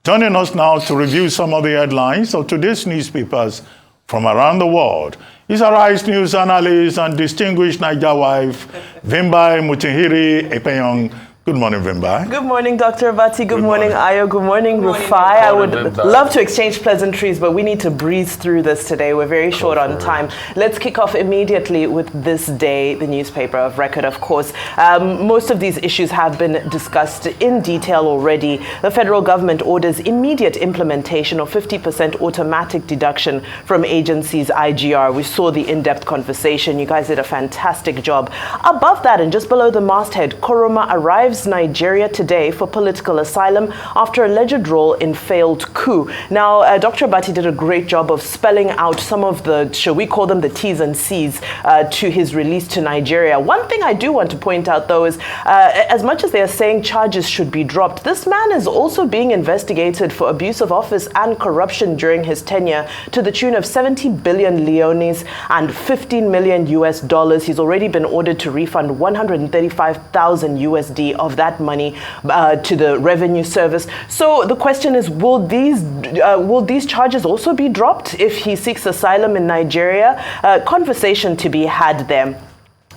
Joining us now to review some of the headlines of today's newspapers from around the world is our Arise News analyst and distinguished Niger wife, Vimbai Mutinhiri Epeyong. Good morning, Vimbai. Good morning, Dr. Abati. Good morning, Ayo. Good morning, Rufai. I would love to exchange pleasantries, but we need to breeze through this today. We're very short on time. Let's kick off immediately with This Day, the newspaper of record, of course. Most of these issues have been discussed in detail already. The federal government orders immediate implementation of 50% automatic deduction from agencies' IGR. We saw the in-depth conversation. You guys did a fantastic job. Above that and just below the masthead, Koroma arrives Nigeria today for political asylum after alleged role in failed coup. Now, Dr. Abati did a great job of spelling out some of the, shall we call them the T's and C's to his release to Nigeria. One thing I do want to point out, though, is as much as they are saying charges should be dropped, this man is also being investigated for abuse of office and corruption during his tenure to the tune of 70 billion leones and 15 million US dollars. He's already been ordered to refund 135,000 USD of that money to the revenue service. So the question is, will these charges also be dropped if he seeks asylum in Nigeria? Conversation to be had there.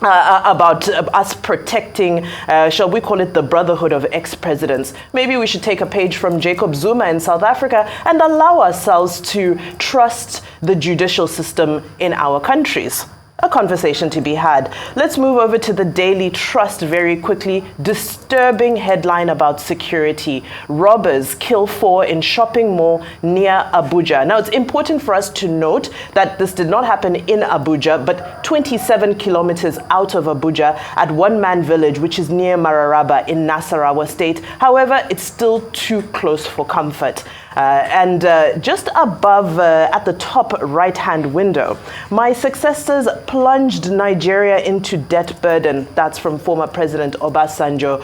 About us protecting, shall we call it the brotherhood of ex-presidents. Maybe we should take a page from Jacob Zuma in South Africa and allow ourselves to trust the judicial system in our countries. A conversation to be had. Let's move over to the Daily Trust very quickly. Disturbing headline about security. Robbers kill 4 in shopping mall near Abuja. Now, it's important for us to note that this did not happen in Abuja, but 27 kilometers out of Abuja at One Man Village, which is near Mararaba in Nasarawa State. However, it's still too close for comfort. And just above, at the top right-hand window, my successors plunged Nigeria into debt burden. That's from former President Obasanjo,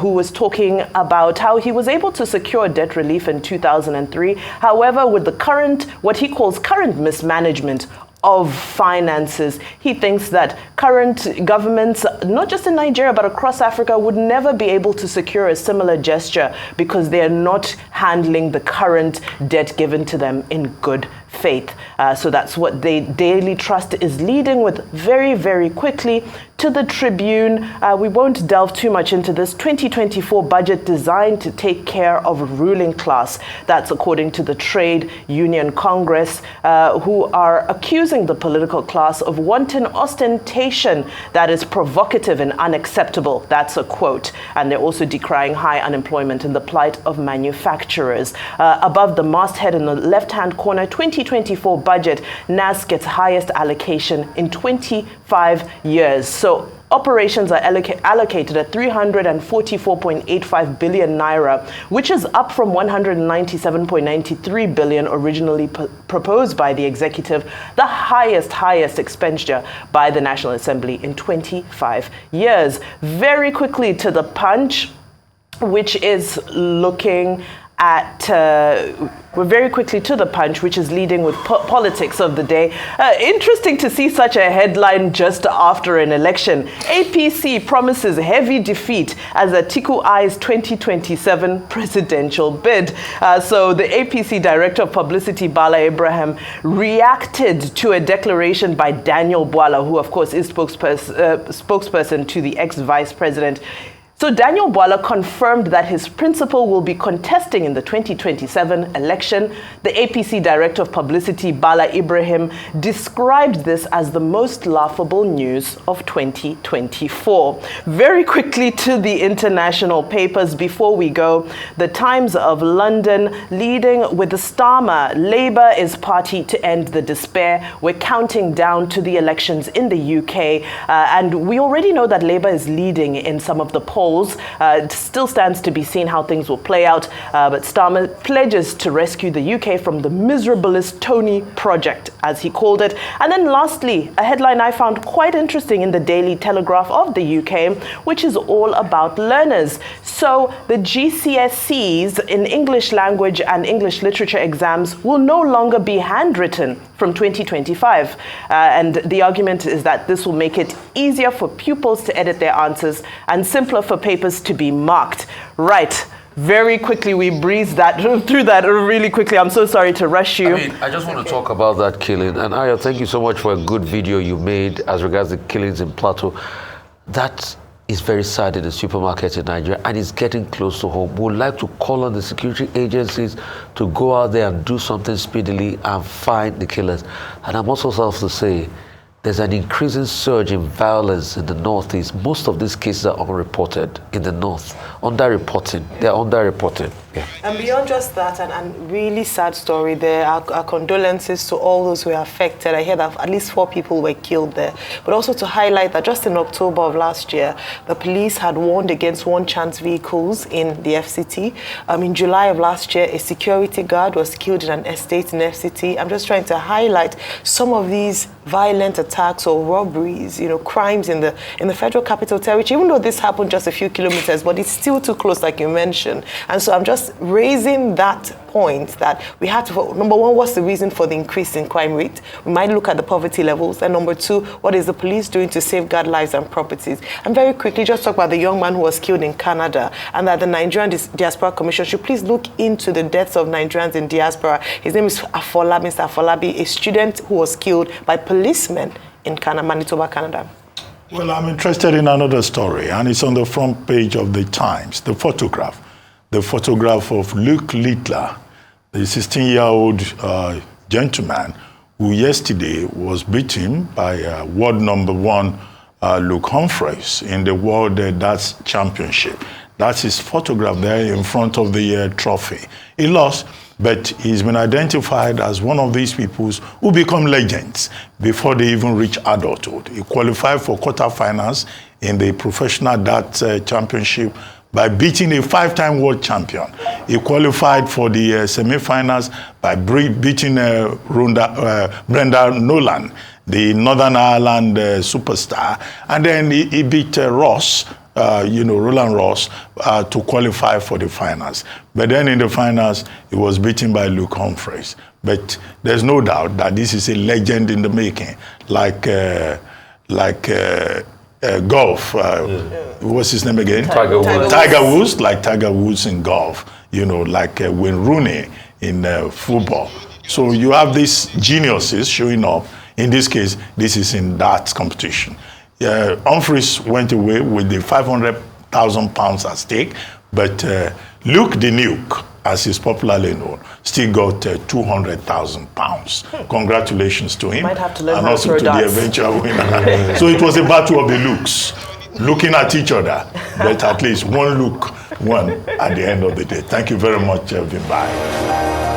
who was talking about how he was able to secure debt relief in 2003. However, with the current, what he calls current mismanagement of finances, he thinks that current governments, not just in Nigeria, but across Africa, would never be able to secure a similar gesture because they are not handling the current debt given to them in good faith. So that's what the Daily Trust is leading with very, very quickly. To the Tribune, we won't delve too much into this. 2024 budget designed to take care of ruling class. That's according to the Trade Union Congress, who are accusing the political class of wanton ostentation that is provocative and unacceptable. That's a quote. And they're also decrying high unemployment and the plight of manufacturers. Above the masthead in the left-hand corner, 2024 budget, NAS gets highest allocation in 25 years. So operations are allocated at 344.85 billion naira, which is up from 197.93 billion originally proposed by the executive, the highest expenditure by the National Assembly in 25 years. Very quickly to the Punch, which is looking at, we're very quickly to the Punch, which is leading with politics of the day. Interesting to see such a headline just after an election. APC promises heavy defeat as Atiku eyes 2027 presidential bid. So the APC Director of Publicity, Bala Ibrahim, reacted to a declaration by Daniel Bwala, who of course is spokesperson to the ex-vice president. So Daniel Bwala confirmed that his principal will be contesting in the 2027 election. The APC Director of Publicity, Bala Ibrahim, described this as the most laughable news of 2024. Very quickly to the international papers before we go. The Times of London leading with the Starmer. Labour is party to end the despair. We're counting down to the elections in the UK. And we already know that Labour is leading in some of the polls. It still stands to be seen how things will play out, but Starmer pledges to rescue the UK from the miserablest Tony project, as he called it. And then lastly, a headline I found quite interesting in the Daily Telegraph of the UK, which is all about learners. So the GCSEs in English language and English literature exams will no longer be handwritten from 2025. And the argument is that this will make it easier for pupils to edit their answers and simpler for papers to be marked. Right. very quickly. We breezed that through that really quickly. I'm so sorry to rush you. I just want to talk about that killing. And Aya, thank you so much for a good video you made as regards the killings in Plateau. That is very sad in the supermarket in Nigeria, and it's getting close to home. We would like to call on the security agencies to go out there and do something speedily and find the killers. And I'm also have to say, there's an increasing surge in violence in the Northeast. Most of these cases are unreported in the North. Underreporting. They're underreported. Yeah. And beyond just that, and really sad story, there are condolences to all those who were affected. I hear that at least 4 people were killed there. But also to highlight that just in October of last year, the police had warned against one-chance vehicles in the FCT. In July of last year, a security guard was killed in an estate in FCT. I'm just trying to highlight some of these violent attacks or robberies, crimes in the Federal Capital Territory, even though this happened just a few kilometers, but it's still too close, like you mentioned. And so I'm just raising that point that we have to, number one, what's the reason for the increase in crime rate? We might look at the poverty levels. And number 2, what is the police doing to safeguard lives and properties? And very quickly, just talk about the young man who was killed in Canada, and that the Nigerian Diaspora Commission should please look into the deaths of Nigerians in diaspora. His name is Afolabi, Mr. Afolabi, a student who was killed by policemen in Manitoba, Canada. Well, I'm interested in another story, and it's on the front page of the Times, the photograph of Luke Littler, the 16-year-old gentleman who yesterday was beaten by world number 1 Luke Humphreys in the World Darts Championship. That's his photograph there in front of the trophy. He lost, but he's been identified as one of these people who become legends before they even reach adulthood. He qualified for quarterfinals in the Professional Darts Championship by beating a 5-time world champion. He qualified for the semi-finals by beating Brenda Nolan, the Northern Ireland superstar. And then he beat Ross, Roland Ross, to qualify for the finals. But then in the finals, he was beaten by Luke Humphreys. But there's no doubt that this is a legend in the making, like golf. What's his name again? Tiger Woods. Tiger Woods, like Tiger Woods in golf. Like Wayne Rooney in football. So you have these geniuses showing up. In this case, this is in darts competition. Humphreys went away with the 500,000 pounds at stake, but Luke the Nuke, as he's popularly known, still got 200,000 pounds. Congratulations to him. Might have to learn and how also to to the eventual winner. So it was a battle of the looks, looking at each other, but at least one look won at the end of the day. Thank you very much, Vimbai.